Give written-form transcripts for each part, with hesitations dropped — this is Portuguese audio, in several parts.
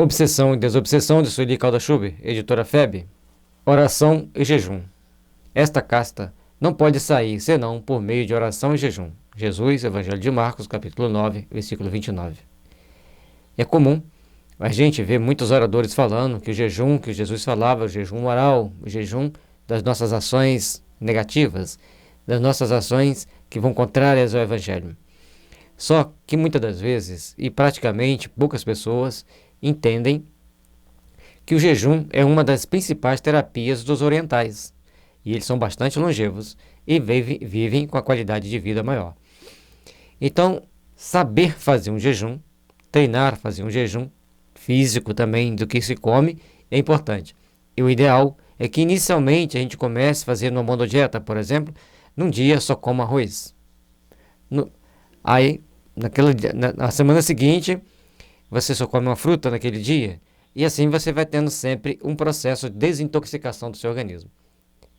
Obsessão e Desobsessão, de Sueli Caldas-Schubert, editora FEB. Oração e jejum. Esta casta não pode sair senão por meio de oração e jejum. Jesus, Evangelho de Marcos, capítulo 9, versículo 29. É comum a gente ver muitos oradores falando que o jejum que Jesus falava, o jejum moral, o jejum das nossas ações negativas, das nossas ações que vão contrárias ao Evangelho. Só que muitas das vezes, e praticamente poucas pessoas, entendem que o jejum é uma das principais terapias dos orientais. E eles são bastante longevos e vivem com a qualidade de vida maior. Então, saber fazer um jejum, treinar, fazer um jejum físico também do que se come é importante. E o ideal é que inicialmente a gente comece fazendo uma monodieta, por exemplo, num dia só coma arroz. Aí, na semana seguinte, você só come uma fruta naquele dia, e assim você vai tendo sempre um processo de desintoxicação do seu organismo.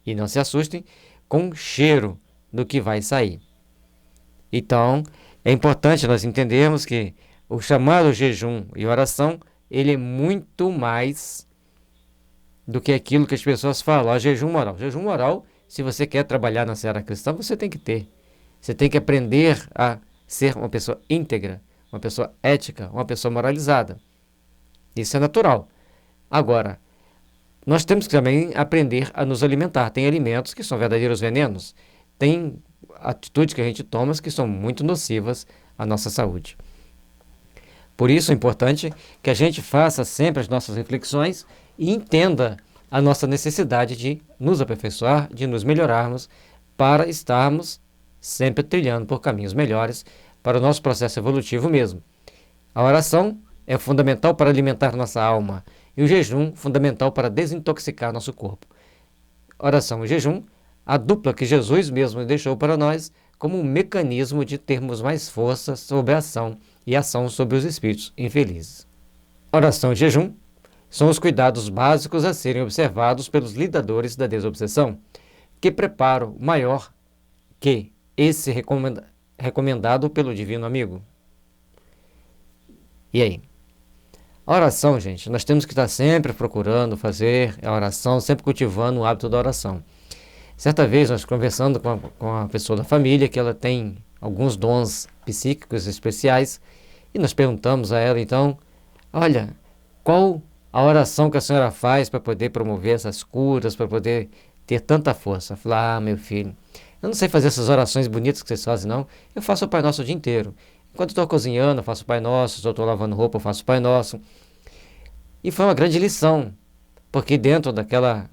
E não se assustem com o cheiro do que vai sair. Então, é importante nós entendermos que o chamado jejum e oração, ele é muito mais do que aquilo que as pessoas falam, jejum moral. Jejum moral, se você quer trabalhar na seara cristã, você tem que ter. Você tem que aprender a ser uma pessoa íntegra, uma pessoa ética, uma pessoa moralizada. Isso é natural. Agora, nós temos que também aprender a nos alimentar. Tem alimentos que são verdadeiros venenos. Tem atitudes que a gente toma que são muito nocivas à nossa saúde. Por isso é importante que a gente faça sempre as nossas reflexões e entenda a nossa necessidade de nos aperfeiçoar, de nos melhorarmos, para estarmos sempre trilhando por caminhos melhores para o nosso processo evolutivo mesmo. A oração é fundamental para alimentar nossa alma e o jejum fundamental para desintoxicar nosso corpo. Oração e jejum, a dupla que Jesus mesmo deixou para nós como um mecanismo de termos mais força sobre a ação e ação sobre os espíritos infelizes. Oração e jejum são os cuidados básicos a serem observados pelos lidadores da desobsessão, que preparo maior que esse recomendado pelo Divino Amigo. E aí? A oração, gente, nós temos que estar sempre procurando fazer a oração, sempre cultivando o hábito da oração. Certa vez, nós conversando com a pessoa da família, que ela tem alguns dons psíquicos especiais, e nós perguntamos a ela, então, olha, qual a oração que a senhora faz para poder promover essas curas, para poder ter tanta força? Falei, meu filho, eu não sei fazer essas orações bonitas que vocês fazem, não. Eu faço o Pai Nosso o dia inteiro. Enquanto estou cozinhando, eu faço o Pai Nosso. Se eu estou lavando roupa, eu faço o Pai Nosso. E foi uma grande lição, porque dentro daquelas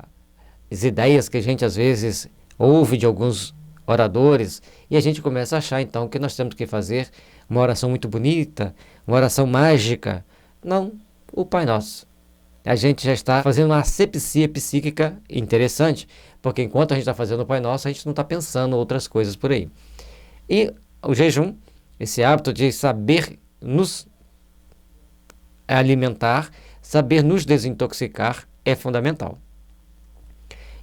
ideias que a gente às vezes ouve de alguns oradores, e a gente começa a achar então que nós temos que fazer uma oração muito bonita, uma oração mágica. Não, o Pai Nosso. A gente já está fazendo uma asepsia psíquica interessante, porque enquanto a gente está fazendo o Pai Nosso, a gente não está pensando outras coisas por aí. E o jejum, esse hábito de saber nos alimentar, saber nos desintoxicar, é fundamental.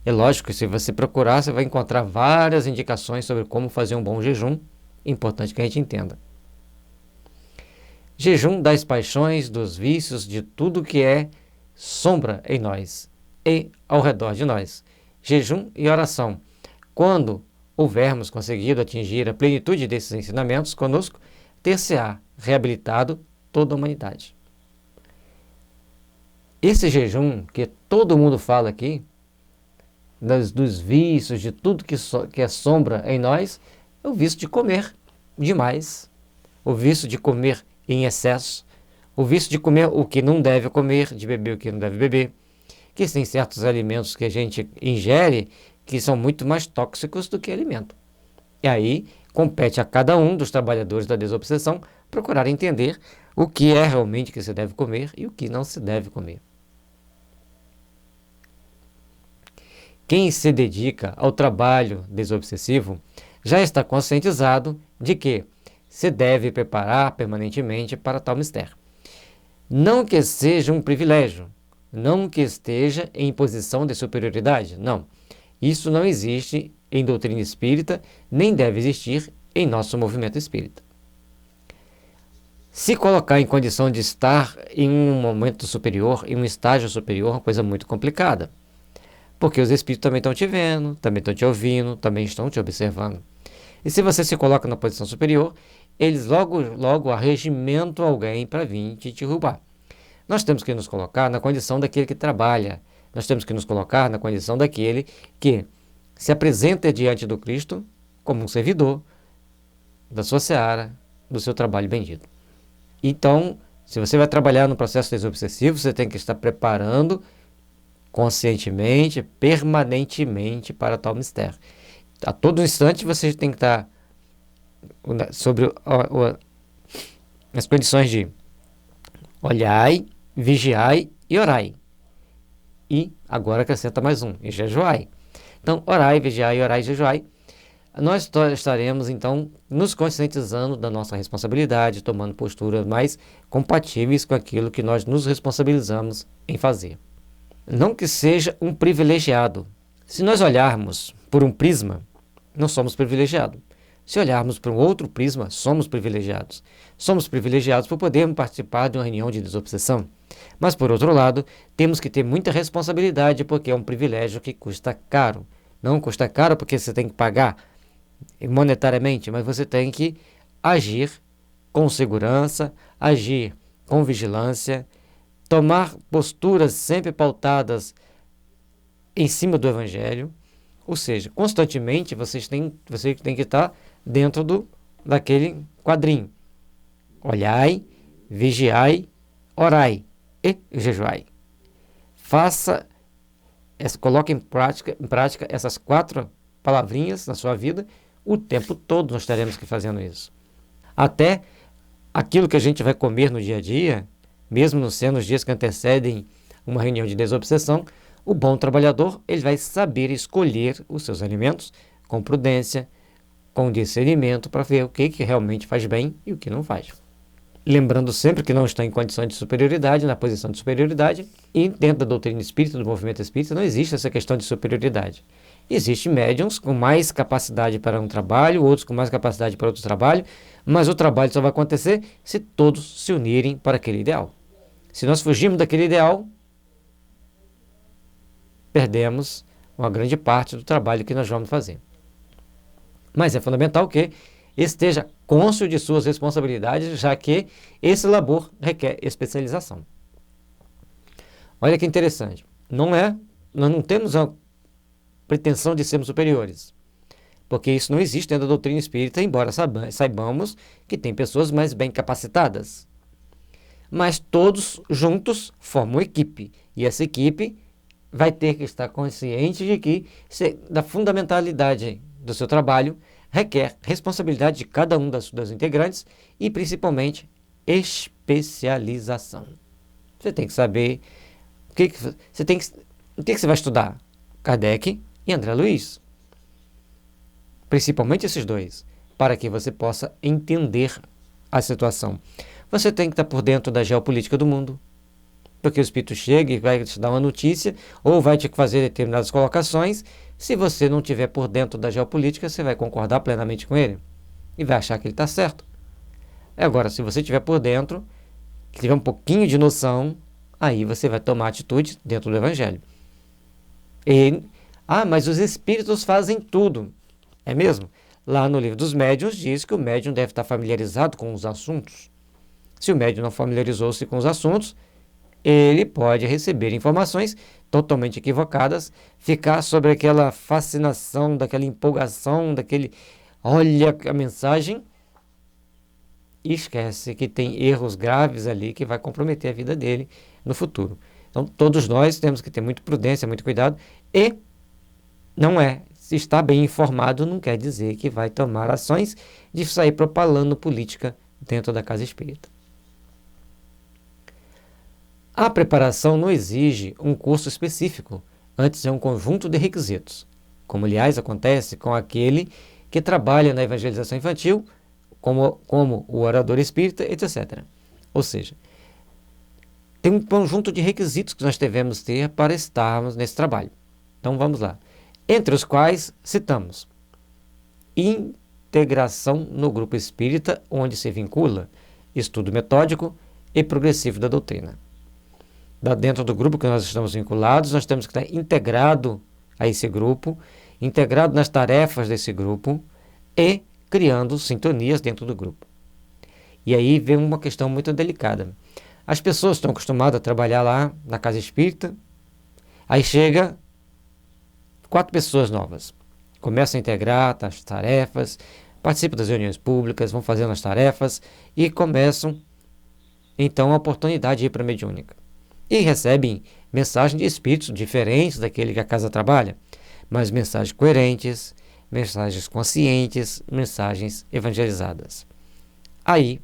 É lógico que se você procurar, você vai encontrar várias indicações sobre como fazer um bom jejum. É importante que a gente entenda. Jejum das paixões, dos vícios, de tudo que é sombra em nós e ao redor de nós. Jejum e oração. Quando houvermos conseguido atingir a plenitude desses ensinamentos conosco, ter-se-á reabilitado toda a humanidade. Esse jejum que todo mundo fala aqui, dos vícios, de tudo que é sombra em nós, é o vício de comer demais, o vício de comer em excesso, o vício de comer o que não deve comer, de beber o que não deve beber, que tem certos alimentos que a gente ingere que são muito mais tóxicos do que alimento. E aí compete a cada um dos trabalhadores da desobsessão procurar entender o que é realmente que se deve comer e o que não se deve comer. Quem se dedica ao trabalho desobsessivo já está conscientizado de que se deve preparar permanentemente para tal mistério. Não que seja um privilégio, não que esteja em posição de superioridade, não. Isso não existe em doutrina espírita, nem deve existir em nosso movimento espírita. Se colocar em condição de estar em um momento superior, em um estágio superior, é uma coisa muito complicada. Porque os espíritos também estão te vendo, também estão te ouvindo, também estão te observando. E se você se coloca na posição superior, eles logo arregimentam alguém para vir te derrubar. Nós temos que nos colocar na condição daquele que trabalha. Nós temos que nos colocar na condição daquele que se apresenta diante do Cristo como um servidor da sua seara, do seu trabalho bendito. Então, se você vai trabalhar no processo desobsessivo, você tem que estar preparando conscientemente, permanentemente para tal mistério. A todo instante você tem que estar sobre as condições de olhai, vigiai e orai. E agora acrescenta mais um, e jejuai. Então, orai, vigiai, orai e jejuai. Nós estaremos, então, nos conscientizando da nossa responsabilidade, tomando posturas mais compatíveis com aquilo que nós nos responsabilizamos em fazer. Não que seja um privilegiado. Se nós olharmos por um prisma, não somos privilegiados. Se olharmos por um outro prisma, somos privilegiados. Somos privilegiados por podermos participar de uma reunião de desobsessão. Mas, por outro lado, temos que ter muita responsabilidade, porque é um privilégio que custa caro. Não custa caro porque você tem que pagar monetariamente, mas você tem que agir com segurança, agir com vigilância, tomar posturas sempre pautadas em cima do Evangelho, ou seja, constantemente você tem que estar dentro daquele quadrinho. Olhai, vigiai, orai e jejuai. Coloque em prática essas 4 palavrinhas na sua vida. O tempo todo nós teremos que fazendo isso. Até aquilo que a gente vai comer no dia a dia, mesmo não sendo os dias que antecedem uma reunião de desobsessão, o bom trabalhador ele vai saber escolher os seus alimentos com prudência, com discernimento, para ver o que realmente faz bem e o que não faz. Lembrando sempre que não está em condição de superioridade, na posição de superioridade, e dentro da doutrina espírita, do movimento espírita, não existe essa questão de superioridade. Existem médiums com mais capacidade para um trabalho, outros com mais capacidade para outro trabalho, mas o trabalho só vai acontecer se todos se unirem para aquele ideal. Se nós fugirmos daquele ideal, perdemos uma grande parte do trabalho que nós vamos fazer. Mas é fundamental que esteja cônscio de suas responsabilidades, já que esse labor requer especialização. Olha que interessante. Nós não temos a pretensão de sermos superiores, porque isso não existe dentro da doutrina espírita, embora saibamos que tem pessoas mais bem capacitadas. Mas todos juntos formam equipe, e essa equipe vai ter que estar consciente de que da fundamentalidade do seu trabalho requer responsabilidade de cada um das integrantes e, principalmente, especialização. Você tem que saber o que você vai estudar. Kardec e André Luiz. Principalmente esses dois, para que você possa entender a situação. Você tem que estar por dentro da geopolítica do mundo, porque o espírito chega e vai te dar uma notícia ou vai te fazer determinadas colocações. Se você não estiver por dentro da geopolítica, você vai concordar plenamente com ele e vai achar que ele está certo. Agora, se você estiver por dentro, que tiver um pouquinho de noção, aí você vai tomar atitude dentro do Evangelho. Mas os espíritos fazem tudo. É mesmo? Lá no livro dos médiuns diz que o médium deve estar familiarizado com os assuntos. Se o médium não familiarizou-se com os assuntos, ele pode receber informações totalmente equivocadas, ficar sobre aquela fascinação, daquela empolgação, olha a mensagem, e esquece que tem erros graves ali que vai comprometer a vida dele no futuro. Então, todos nós temos que ter muita prudência, muito cuidado, e se está bem informado não quer dizer que vai tomar ações de sair propalando política dentro da casa espírita. A preparação não exige um curso específico, antes é um conjunto de requisitos, como aliás acontece com aquele que trabalha na evangelização infantil, como o orador espírita, etc. Ou seja, tem um conjunto de requisitos que nós devemos ter para estarmos nesse trabalho. Então vamos lá. Entre os quais citamos integração no grupo espírita onde se vincula, estudo metódico e progressivo da doutrina. Dentro do grupo que nós estamos vinculados, nós temos que estar integrado a esse grupo, integrado nas tarefas desse grupo e criando sintonias dentro do grupo. E aí vem uma questão muito delicada. As pessoas estão acostumadas a trabalhar lá na casa espírita, aí chega 4 pessoas novas, começam a integrar as tarefas, participam das reuniões públicas, vão fazendo as tarefas e começam então a oportunidade de ir para a mediúnica. E recebem mensagens de espíritos diferentes daquele que a casa trabalha, mas mensagens coerentes, mensagens conscientes, mensagens evangelizadas. Aí,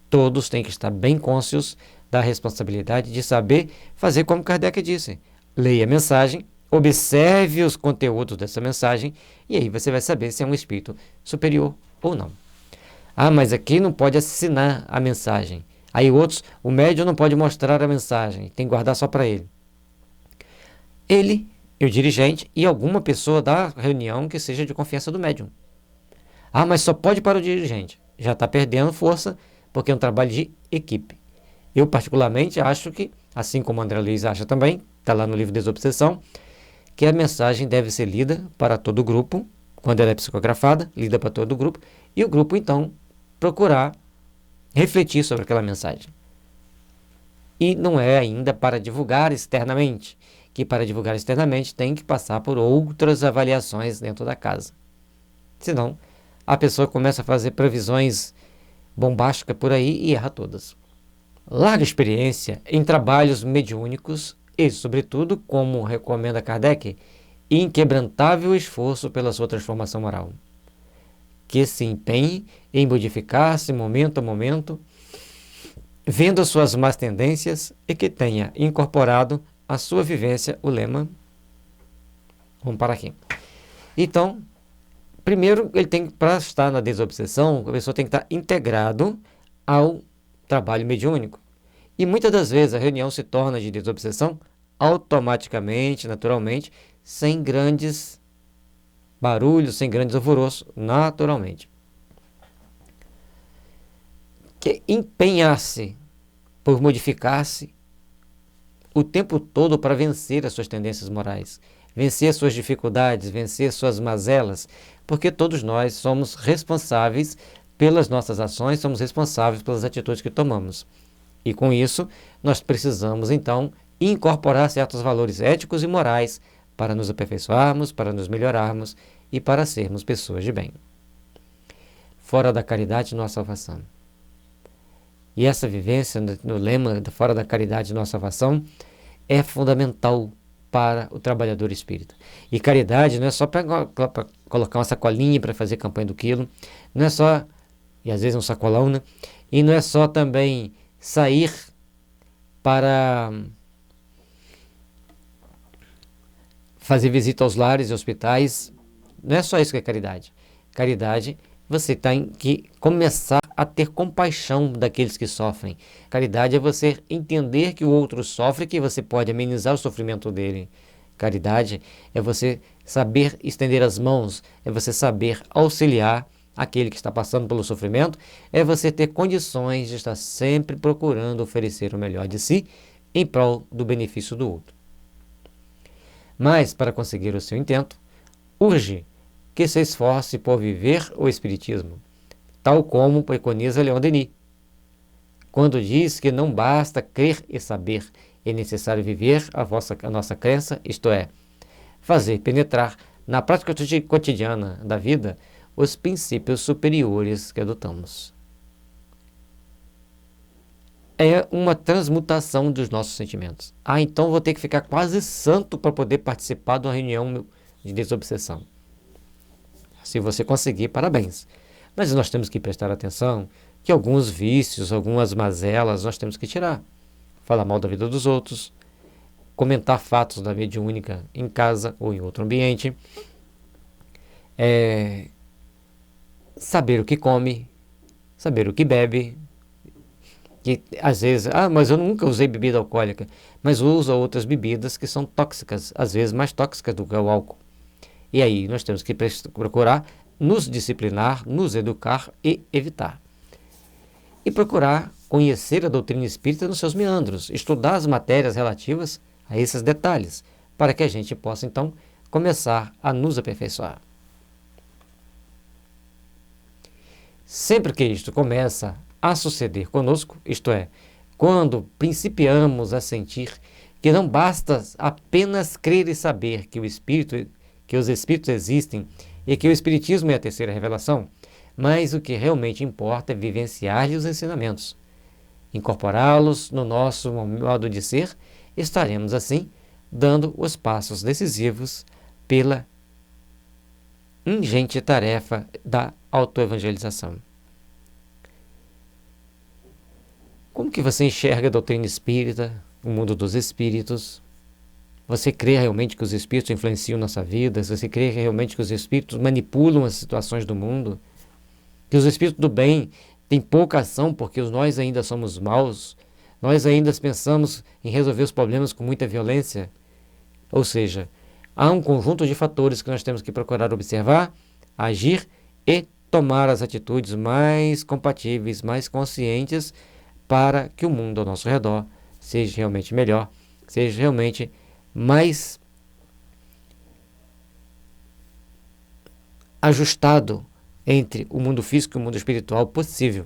todos têm que estar bem conscientes da responsabilidade de saber fazer como Kardec disse. Leia a mensagem, observe os conteúdos dessa mensagem e aí você vai saber se é um espírito superior ou não. Ah, mas aqui não pode assinar a mensagem. Aí outros, o médium não pode mostrar a mensagem, tem que guardar só para ele. Ele, o dirigente e alguma pessoa da reunião que seja de confiança do médium. Ah, mas só pode para o dirigente. Já está perdendo força porque é um trabalho de equipe. Eu particularmente acho que, assim como o André Luiz acha também, está lá no livro Desobsessão, que a mensagem deve ser lida para todo o grupo, quando ela é psicografada, lida para todo o grupo, e o grupo então procurar refletir sobre aquela mensagem. E não é ainda para divulgar externamente, que para divulgar externamente tem que passar por outras avaliações dentro da casa. Senão, a pessoa começa a fazer previsões bombásticas por aí e erra todas. Larga experiência em trabalhos mediúnicos e, sobretudo, como recomenda Kardec, inquebrantável esforço pela sua transformação moral. Que se empenhe em modificar-se momento a momento, vendo as suas más tendências e que tenha incorporado à sua vivência o lema. Vamos parar aqui. Então, primeiro, ele tem para estar na desobsessão, a pessoa tem que estar integrado ao trabalho mediúnico. E muitas das vezes a reunião se torna de desobsessão automaticamente, naturalmente, sem grandes barulhos, sem grandes alvoroços, naturalmente. Que empenhar-se por modificar-se o tempo todo para vencer as suas tendências morais, vencer as suas dificuldades, vencer as suas mazelas, porque todos nós somos responsáveis pelas nossas ações, somos responsáveis pelas atitudes que tomamos. E com isso, nós precisamos, então, incorporar certos valores éticos e morais para nos aperfeiçoarmos, para nos melhorarmos e para sermos pessoas de bem. Fora da caridade, não há salvação. E essa vivência no lema fora da caridade, não há salvação é fundamental para o trabalhador espírita. E caridade não é só para colocar uma sacolinha para fazer campanha do quilo, não é só, e às vezes um sacolão, né? E não é só também sair para fazer visita aos lares e hospitais. Não é só isso que é caridade. Caridade, você tem que começar a ter compaixão daqueles que sofrem. Caridade é você entender que o outro sofre, que você pode amenizar o sofrimento dele. Caridade é você saber estender as mãos, é você saber auxiliar aquele que está passando pelo sofrimento, é você ter condições de estar sempre procurando oferecer o melhor de si em prol do benefício do outro. Mas, para conseguir o seu intento, urge que se esforce por viver o Espiritismo, tal como preconiza Leon Denis, quando diz que não basta crer e saber, é necessário viver a nossa crença, isto é, fazer penetrar na prática cotidiana da vida os princípios superiores que adotamos. É uma transmutação dos nossos sentimentos. Ah, então vou ter que ficar quase santo para poder participar de uma reunião de desobsessão. Se você conseguir, parabéns. Mas nós temos que prestar atenção que alguns vícios, algumas mazelas nós temos que tirar. Falar mal da vida dos outros, comentar fatos da mediúnica em casa ou em outro ambiente, saber o que come, saber o que bebe, que às vezes, mas eu nunca usei bebida alcoólica, mas usa outras bebidas que são tóxicas, às vezes mais tóxicas do que o álcool. E aí nós temos que procurar nos disciplinar, nos educar e evitar. E procurar conhecer a doutrina espírita nos seus meandros, estudar as matérias relativas a esses detalhes, para que a gente possa, então, começar a nos aperfeiçoar. Sempre que isto começa a suceder conosco, isto é, quando principiamos a sentir que não basta apenas crer e saber que os espíritos existem e que o espiritismo é a terceira revelação, mas o que realmente importa é vivenciar-lhe os ensinamentos, incorporá-los no nosso modo de ser, estaremos assim dando os passos decisivos pela ingente tarefa da autoevangelização. Como que você enxerga a doutrina espírita, o mundo dos espíritos? Você crê realmente que os espíritos influenciam nossa vida? Você crê realmente que os espíritos manipulam as situações do mundo? Que os espíritos do bem têm pouca ação porque nós ainda somos maus? Nós ainda pensamos em resolver os problemas com muita violência? Ou seja, há um conjunto de fatores que nós temos que procurar observar, agir e tomar as atitudes mais compatíveis, mais conscientes, para que o mundo ao nosso redor seja realmente melhor, seja realmente mais ajustado entre o mundo físico e o mundo espiritual possível.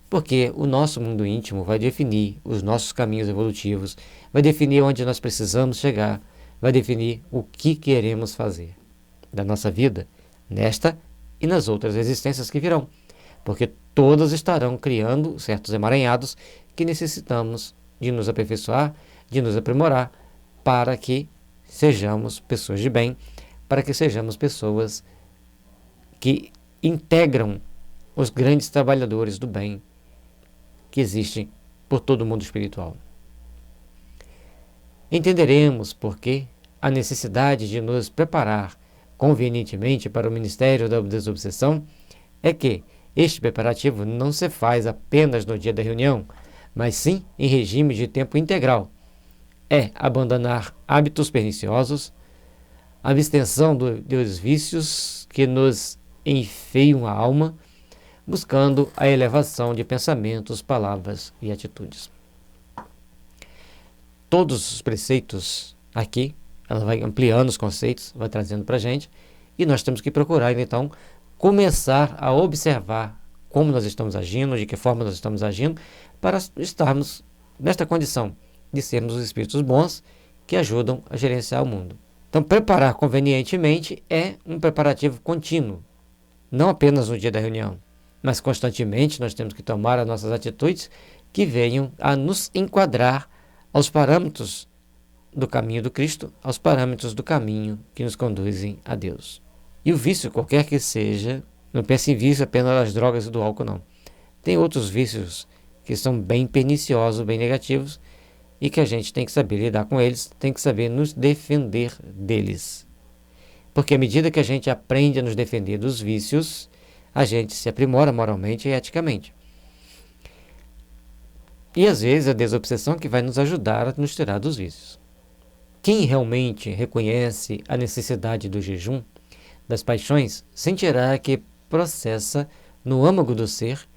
Porque o nosso mundo íntimo vai definir os nossos caminhos evolutivos, vai definir onde nós precisamos chegar, vai definir o que queremos fazer da nossa vida, nesta e nas outras existências que virão. Porque todas estarão criando certos emaranhados que necessitamos de nos aperfeiçoar, de nos aprimorar, para que sejamos pessoas de bem, para que sejamos pessoas que integram os grandes trabalhadores do bem que existem por todo o mundo espiritual. Entenderemos por que a necessidade de nos preparar convenientemente para o ministério da desobsessão é que este preparativo não se faz apenas no dia da reunião, mas sim em regime de tempo integral. É abandonar hábitos perniciosos, a abstenção dos vícios que nos enfeiam a alma, buscando a elevação de pensamentos, palavras e atitudes. Todos os preceitos aqui, ela vai ampliando os conceitos, vai trazendo para a gente, e nós temos que procurar, então, começar a observar como nós estamos agindo, de que forma nós estamos agindo, para estarmos nesta condição de sermos os espíritos bons que ajudam a gerenciar o mundo. Então, preparar convenientemente é um preparativo contínuo, não apenas no dia da reunião, mas constantemente nós temos que tomar as nossas atitudes que venham a nos enquadrar aos parâmetros do caminho do Cristo, aos parâmetros do caminho que nos conduzem a Deus. E o vício, qualquer que seja, não pense em vício apenas das drogas e do álcool, não. Tem outros vícios que são bem perniciosos, bem negativos, e que a gente tem que saber lidar com eles, tem que saber nos defender deles. Porque à medida que a gente aprende a nos defender dos vícios, a gente se aprimora moralmente e eticamente. E às vezes a desobsessão que vai nos ajudar a nos tirar dos vícios. Quem realmente reconhece a necessidade do jejum, das paixões, sentirá que processa no âmago do ser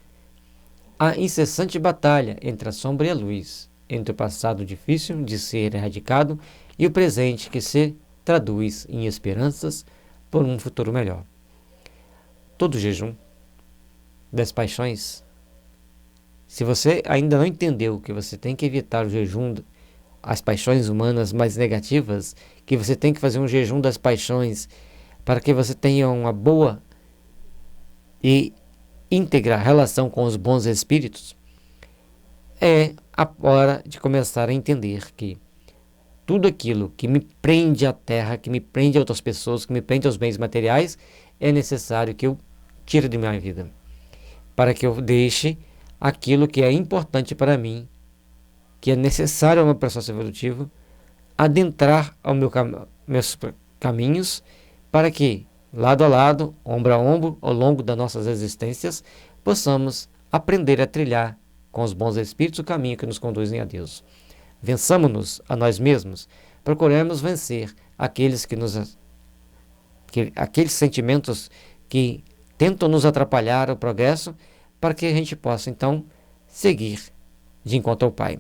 a incessante batalha entre a sombra e a luz, entre o passado difícil de ser erradicado e o presente que se traduz em esperanças por um futuro melhor. Todo jejum das paixões, se você ainda não entendeu que você tem que evitar o jejum, as paixões humanas mais negativas, que você tem que fazer um jejum das paixões para que você tenha uma boa e íntegra relação com os bons espíritos, é a hora de começar a entender que tudo aquilo que me prende à terra, que me prende a outras pessoas, que me prende aos bens materiais, é necessário que eu tire de minha vida, para que eu deixe aquilo que é importante para mim, que é necessário ao meu processo evolutivo, adentrar ao meus caminhos, para que, lado a lado, ombro a ombro, ao longo das nossas existências, possamos aprender a trilhar com os bons espíritos o caminho que nos conduzem a Deus. Vençamos-nos a nós mesmos, procuremos vencer aqueles sentimentos que tentam nos atrapalhar o progresso para que a gente possa, então, seguir de encontro ao Pai.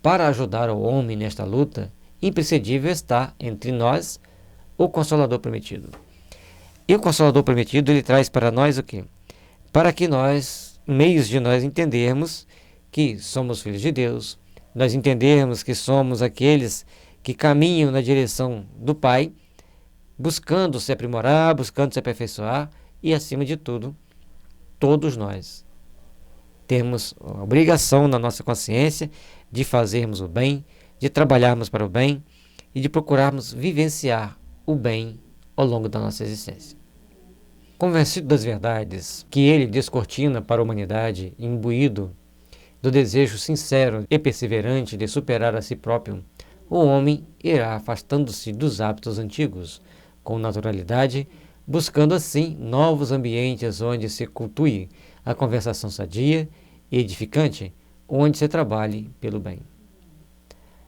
Para ajudar o homem nesta luta, imprescindível está entre nós o Consolador prometido. E o Consolador prometido, ele traz para nós o quê? Para que nós, meios de nós entendermos que somos filhos de Deus, nós entendermos que somos aqueles que caminham na direção do Pai, buscando se aprimorar, buscando se aperfeiçoar e, acima de tudo, todos nós temos a obrigação na nossa consciência de fazermos o bem, de trabalharmos para o bem e de procurarmos vivenciar o bem ao longo da nossa existência. Convencido das verdades que ele descortina para a humanidade, imbuído do desejo sincero e perseverante de superar a si próprio, o homem irá afastando-se dos hábitos antigos, com naturalidade, buscando assim novos ambientes onde se cultue a conversação sadia e edificante, onde se trabalhe pelo bem.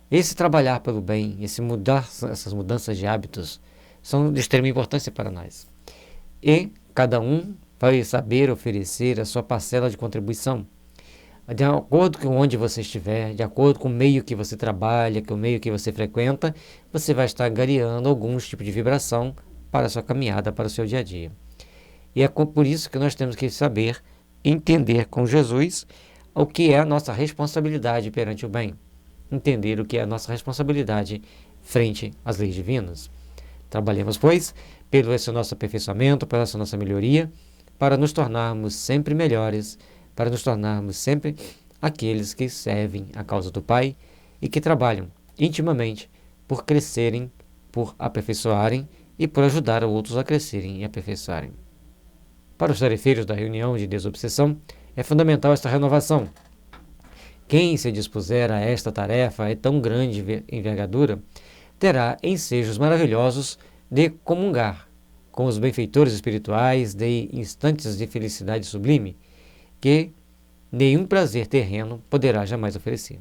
Esse trabalhar pelo bem, essas mudanças de hábitos, são de extrema importância para nós. E cada um vai saber oferecer a sua parcela de contribuição, de acordo com onde você estiver, de acordo com o meio que você trabalha, com o meio que você frequenta, você vai estar angariando alguns tipos de vibração para a sua caminhada, para o seu dia a dia. E é por isso que nós temos que saber entender com Jesus o que é a nossa responsabilidade perante o bem. Entender o que é a nossa responsabilidade frente às leis divinas. Trabalhemos, pois, pelo esse nosso aperfeiçoamento, pela essa nossa melhoria, para nos tornarmos sempre melhores, para nos tornarmos sempre aqueles que servem a causa do Pai e que trabalham intimamente por crescerem, por aperfeiçoarem e por ajudar outros a crescerem e aperfeiçoarem. Para os tarefeiros da reunião de desobsessão, é fundamental esta renovação. Quem se dispuser a esta tarefa é tão grande envergadura, terá ensejos maravilhosos de comungar com os benfeitores espirituais de instantes de felicidade sublime, que nenhum prazer terreno poderá jamais oferecer.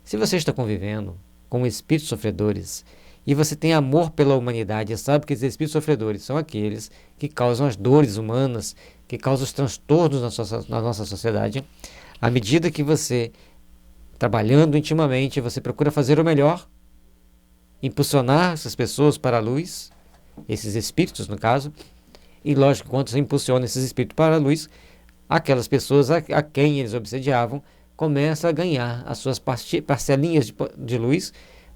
Se você está convivendo com espíritos sofredores e você tem amor pela humanidade e sabe que os espíritos sofredores são aqueles que causam as dores humanas, que causam os transtornos na nossa sociedade, à medida que você, trabalhando intimamente, você procura fazer o melhor, impulsionar essas pessoas para a luz, esses espíritos no caso, e lógico, quando você impulsiona esses espíritos para a luz, aquelas pessoas a quem eles obsediavam começam a ganhar as suas parcelinhas de luz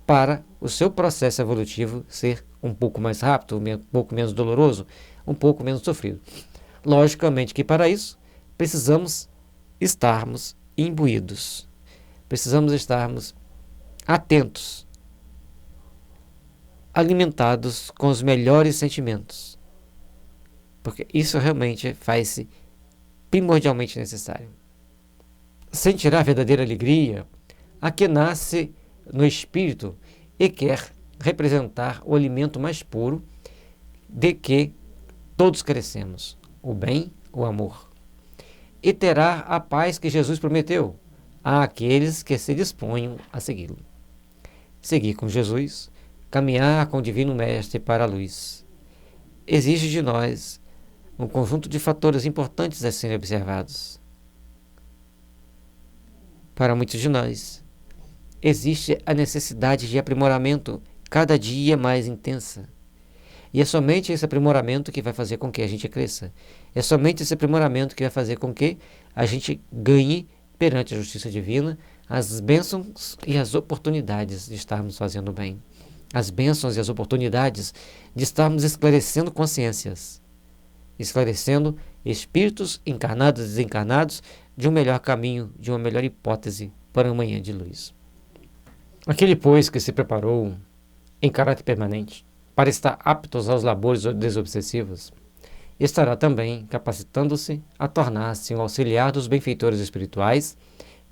para o seu processo evolutivo ser um pouco mais rápido, um pouco menos doloroso, um pouco menos sofrido. Logicamente que para isso precisamos estarmos imbuídos, precisamos estarmos atentos, alimentados com os melhores sentimentos, porque isso realmente faz-se primordialmente necessário. Sentirá a verdadeira alegria a que nasce no espírito e quer representar o alimento mais puro de que todos carecemos, o bem, o amor. E terá a paz que Jesus prometeu àqueles que se disponham a segui-lo. Seguir com Jesus, caminhar com o Divino Mestre para a luz, exige de nós um conjunto de fatores importantes a serem observados. Para muitos de nós, existe a necessidade de aprimoramento cada dia mais intensa. E é somente esse aprimoramento que vai fazer com que a gente cresça. É somente esse aprimoramento que vai fazer com que a gente ganhe perante a justiça divina as bênçãos e as oportunidades de estarmos fazendo bem. As bênçãos e as oportunidades de estarmos esclarecendo consciências, esclarecendo espíritos encarnados e desencarnados de um melhor caminho, de uma melhor hipótese para a manhã de luz. Aquele, pois, que se preparou em caráter permanente para estar aptos aos labores desobsessivos, estará também capacitando-se a tornar-se um auxiliar dos benfeitores espirituais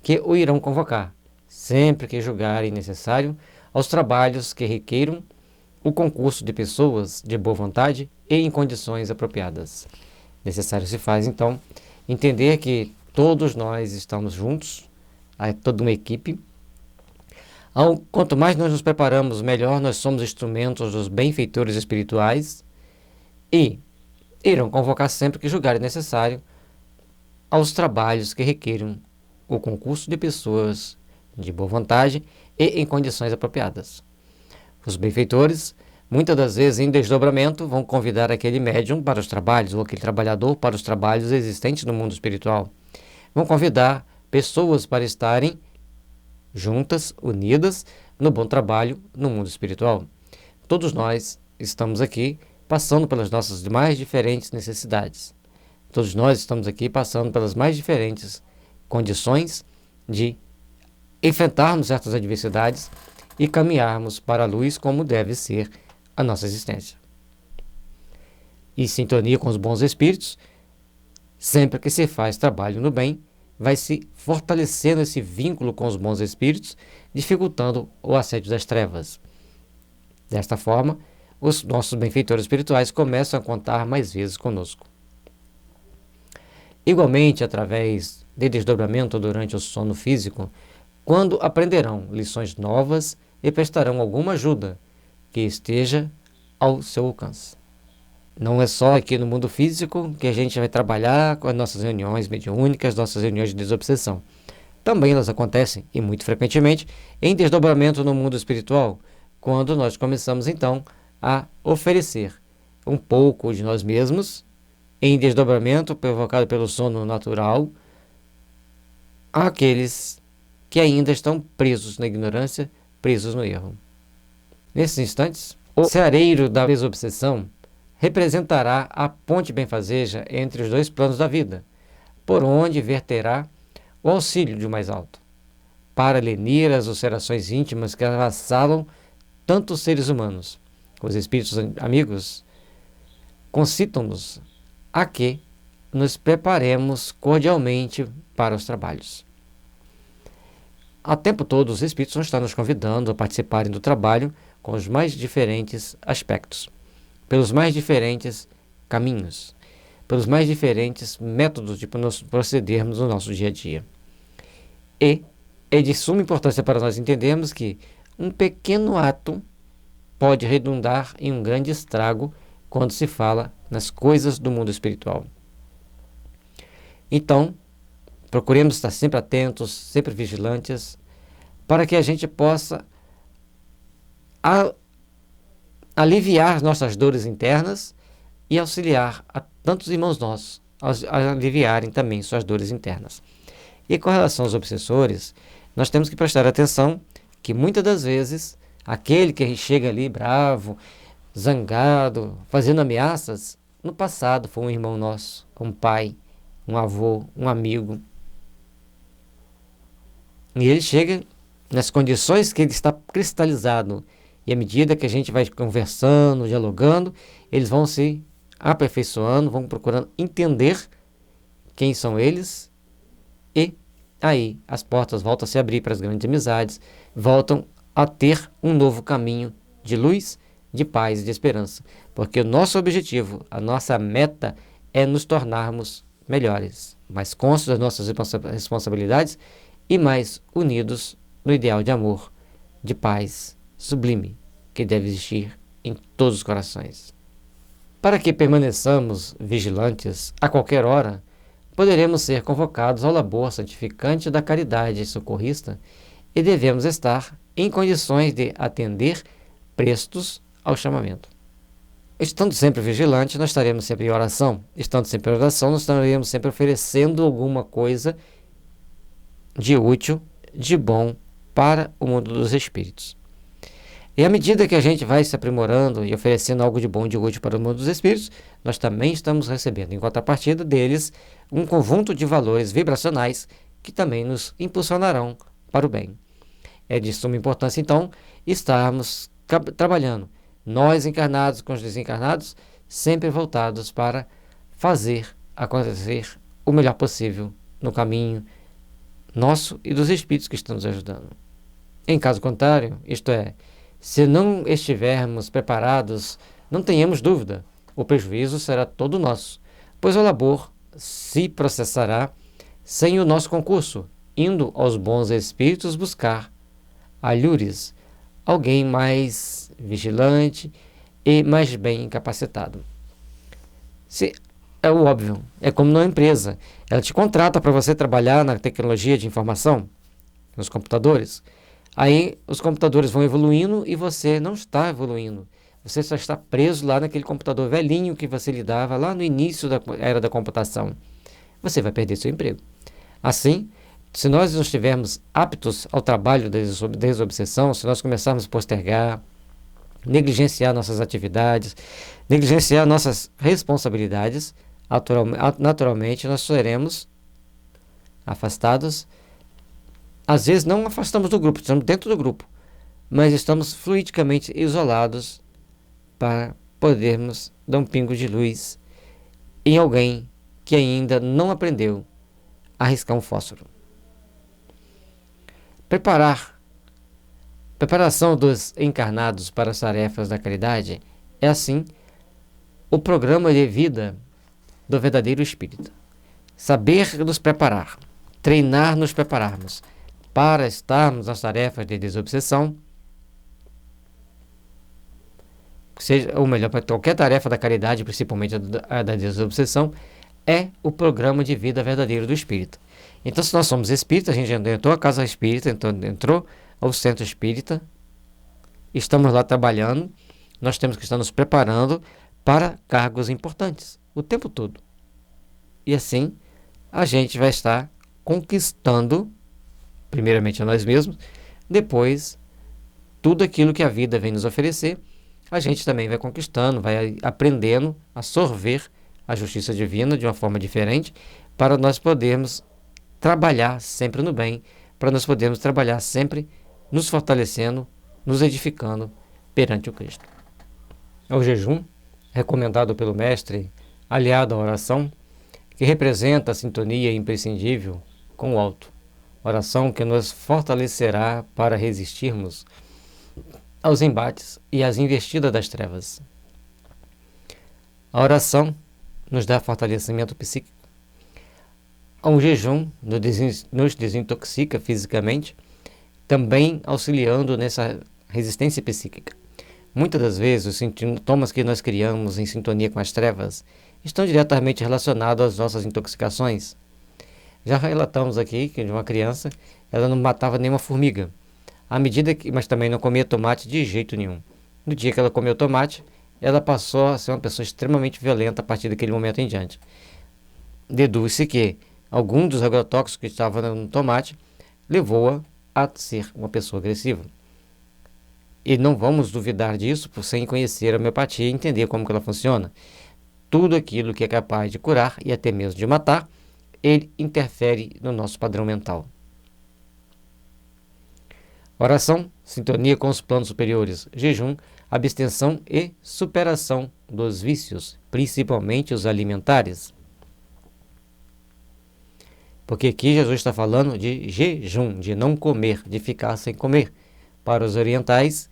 que o irão convocar, sempre que julgarem necessário, aos trabalhos que requeiram o concurso de pessoas de boa vontade e em condições apropriadas. Necessário se faz, então, entender que todos nós estamos juntos, é toda uma equipe. Quanto mais nós nos preparamos, melhor nós somos instrumentos dos benfeitores espirituais e irão convocar sempre que julgarem necessário aos trabalhos que requeram o concurso de pessoas de boa vontade e em condições apropriadas. Os benfeitores, muitas das vezes em desdobramento, vão convidar aquele médium para os trabalhos, ou aquele trabalhador para os trabalhos existentes no mundo espiritual. Vão convidar pessoas para estarem juntas, unidas, no bom trabalho no mundo espiritual. Todos nós estamos aqui passando pelas nossas mais diferentes necessidades. Todos nós estamos aqui passando pelas mais diferentes condições de enfrentarmos certas adversidades e caminharmos para a luz como deve ser a nossa existência. Em sintonia com os bons espíritos, sempre que se faz trabalho no bem, vai se fortalecendo esse vínculo com os bons espíritos, dificultando o assédio das trevas. Desta forma, os nossos benfeitores espirituais começam a contar mais vezes conosco. Igualmente, através de desdobramento durante o sono físico, quando aprenderão lições novas e prestarão alguma ajuda que esteja ao seu alcance. Não é só aqui no mundo físico que a gente vai trabalhar com as nossas reuniões mediúnicas, nossas reuniões de desobsessão. Também elas acontecem, e muito frequentemente, em desdobramento no mundo espiritual, quando nós começamos então a oferecer um pouco de nós mesmos, em desdobramento provocado pelo sono natural, àqueles que ainda estão presos na ignorância, presos no erro. Nesses instantes, o ceareiro da desobsessão representará a ponte benfazeja entre os dois planos da vida, por onde verterá o auxílio de mais alto, para lenir as ulcerações íntimas que avassalam tantos seres humanos. Os espíritos amigos concitam-nos a que nos preparemos cordialmente para os trabalhos. Há tempo todo, os espíritos vão estar nos convidando a participarem do trabalho com os mais diferentes aspectos, pelos mais diferentes caminhos, pelos mais diferentes métodos de nós procedermos no nosso dia a dia. E é de suma importância para nós entendermos que um pequeno ato pode redundar em um grande estrago quando se fala nas coisas do mundo espiritual. Então, procuremos estar sempre atentos, sempre vigilantes, para que a gente possa aliviar nossas dores internas e auxiliar a tantos irmãos nossos a aliviarem também suas dores internas. E com relação aos obsessores, nós temos que prestar atenção que muitas das vezes aquele que chega ali bravo, zangado, fazendo ameaças, no passado foi um irmão nosso, um pai, um avô, um amigo. E ele chega nas condições que ele está cristalizado. E à medida que a gente vai conversando, dialogando, eles vão se aperfeiçoando, vão procurando entender quem são eles. E aí as portas voltam a se abrir para as grandes amizades, voltam a ter um novo caminho de luz, de paz e de esperança. Porque o nosso objetivo, a nossa meta é nos tornarmos melhores, mais conscientes das nossas responsabilidades e mais unidos no ideal de amor, de paz sublime que deve existir em todos os corações. Para que permaneçamos vigilantes a qualquer hora, poderemos ser convocados ao labor santificante da caridade socorrista e devemos estar em condições de atender prestos ao chamamento. Estando sempre vigilantes, nós estaremos sempre em oração. Estando sempre em oração, nós estaremos sempre oferecendo alguma coisa de útil, de bom para o mundo dos espíritos. E à medida que a gente vai se aprimorando e oferecendo algo de bom e de útil para o mundo dos espíritos, nós também estamos recebendo, em contrapartida deles, um conjunto de valores vibracionais que também nos impulsionarão para o bem. É de suma importância, então, estarmos trabalhando, nós encarnados com os desencarnados, sempre voltados para fazer acontecer o melhor possível no caminho nosso e dos espíritos que estão nos ajudando. Em caso contrário, isto é, se não estivermos preparados, não tenhamos dúvida, o prejuízo será todo nosso, pois o labor se processará sem o nosso concurso, indo aos bons espíritos buscar alhures, alguém mais vigilante e mais bem capacitado. Se, é o óbvio, é como numa empresa. Ela te contrata para você trabalhar na tecnologia de informação, nos computadores. Aí os computadores vão evoluindo e você não está evoluindo. Você só está preso lá naquele computador velhinho que você lidava lá no início da era da computação. Você vai perder seu emprego. Assim, se nós não estivermos aptos ao trabalho da desobsessão, se nós começarmos a postergar, negligenciar nossas atividades, negligenciar nossas responsabilidades, naturalmente nós seremos afastados. Às vezes não afastamos do grupo, estamos dentro do grupo, mas estamos fluidicamente isolados para podermos dar um pingo de luz em alguém que ainda não aprendeu a riscar um fósforo. Preparação dos encarnados para as tarefas da caridade é, assim, o programa de vida do verdadeiro espírita. Saber nos preparar, treinar nos prepararmos para estarmos nas tarefas de desobsessão, ou melhor, para qualquer tarefa da caridade, principalmente a da desobsessão, é o programa de vida verdadeiro do espírita. Então, se nós somos espíritas, a gente entrou à casa espírita, entrou ao centro espírita, estamos lá trabalhando, nós temos que estar nos preparando para cargos importantes, o tempo todo. E assim, a gente vai estar conquistando, primeiramente a nós mesmos, depois, tudo aquilo que a vida vem nos oferecer, a gente também vai conquistando, vai aprendendo a sorver a justiça divina de uma forma diferente, para nós podermos trabalhar sempre no bem, para nós podermos trabalhar sempre nos fortalecendo, nos edificando perante o Cristo. O jejum, recomendado pelo Mestre, aliado à oração, que representa a sintonia imprescindível com o alto. Oração que nos fortalecerá para resistirmos aos embates e às investidas das trevas. A oração nos dá fortalecimento psíquico. O jejum nos desintoxica fisicamente, também auxiliando nessa resistência psíquica. Muitas das vezes, os sintomas que nós criamos em sintonia com as trevas estão diretamente relacionados às nossas intoxicações. Já relatamos aqui que de uma criança, ela não matava nenhuma formiga, mas também não comia tomate de jeito nenhum. No dia que ela comeu tomate, ela passou a ser uma pessoa extremamente violenta a partir daquele momento em diante. Deduz-se que algum dos agrotóxicos que estavam no tomate levou-a a ser uma pessoa agressiva. E não vamos duvidar disso sem conhecer a homeopatia e entender como que ela funciona. Tudo aquilo que é capaz de curar e até mesmo de matar, ele interfere no nosso padrão mental. Oração, sintonia com os planos superiores, jejum, abstenção e superação dos vícios, principalmente os alimentares. Porque aqui Jesus está falando de jejum, de não comer, de ficar sem comer. Para os orientais,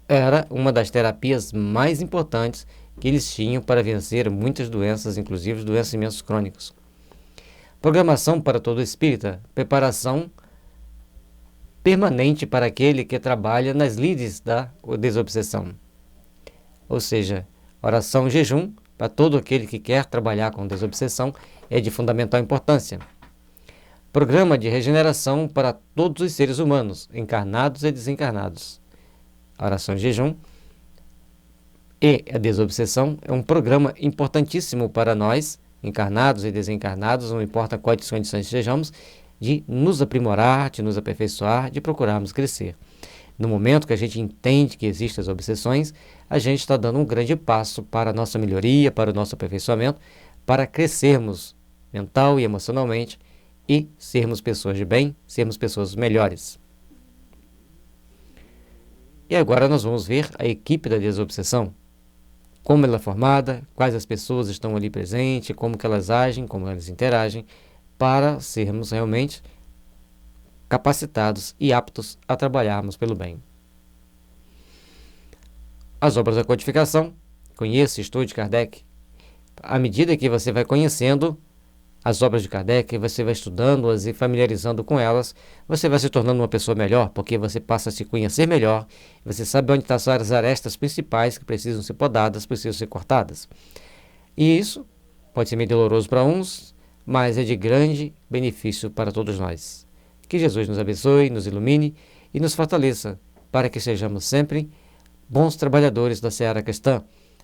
era uma das terapias mais importantes que eles tinham para vencer muitas doenças, inclusive doenças imensos crônicos. Programação para todo espírita, preparação permanente para aquele que trabalha nas lides da desobsessão. Ou seja, oração e jejum, para todo aquele que quer trabalhar com desobsessão, é de fundamental importância. Programa de regeneração para todos os seres humanos, encarnados e desencarnados. A oração e jejum e a desobsessão é um programa importantíssimo para nós, encarnados e desencarnados, não importa quais condições estejamos, de nos aprimorar, de nos aperfeiçoar, de procurarmos crescer. No momento que a gente entende que existem as obsessões, a gente está dando um grande passo para a nossa melhoria, para o nosso aperfeiçoamento, para crescermos mental e emocionalmente e sermos pessoas de bem, sermos pessoas melhores. E agora nós vamos ver a equipe da desobsessão, como ela é formada, quais as pessoas estão ali presentes, como que elas agem, como elas interagem, para sermos realmente capacitados e aptos a trabalharmos pelo bem. As obras da codificação, conheça, estude Kardec. À medida que você vai conhecendo as obras de Kardec, você vai estudando-as e familiarizando com elas, você vai se tornando uma pessoa melhor, porque você passa a se conhecer melhor, você sabe onde estão as arestas principais que precisam ser podadas, precisam ser cortadas. E isso pode ser meio doloroso para uns, mas é de grande benefício para todos nós. Que Jesus nos abençoe, nos ilumine e nos fortaleça, para que sejamos sempre bons trabalhadores da seara cristã,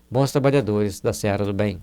bons trabalhadores da seara do bem.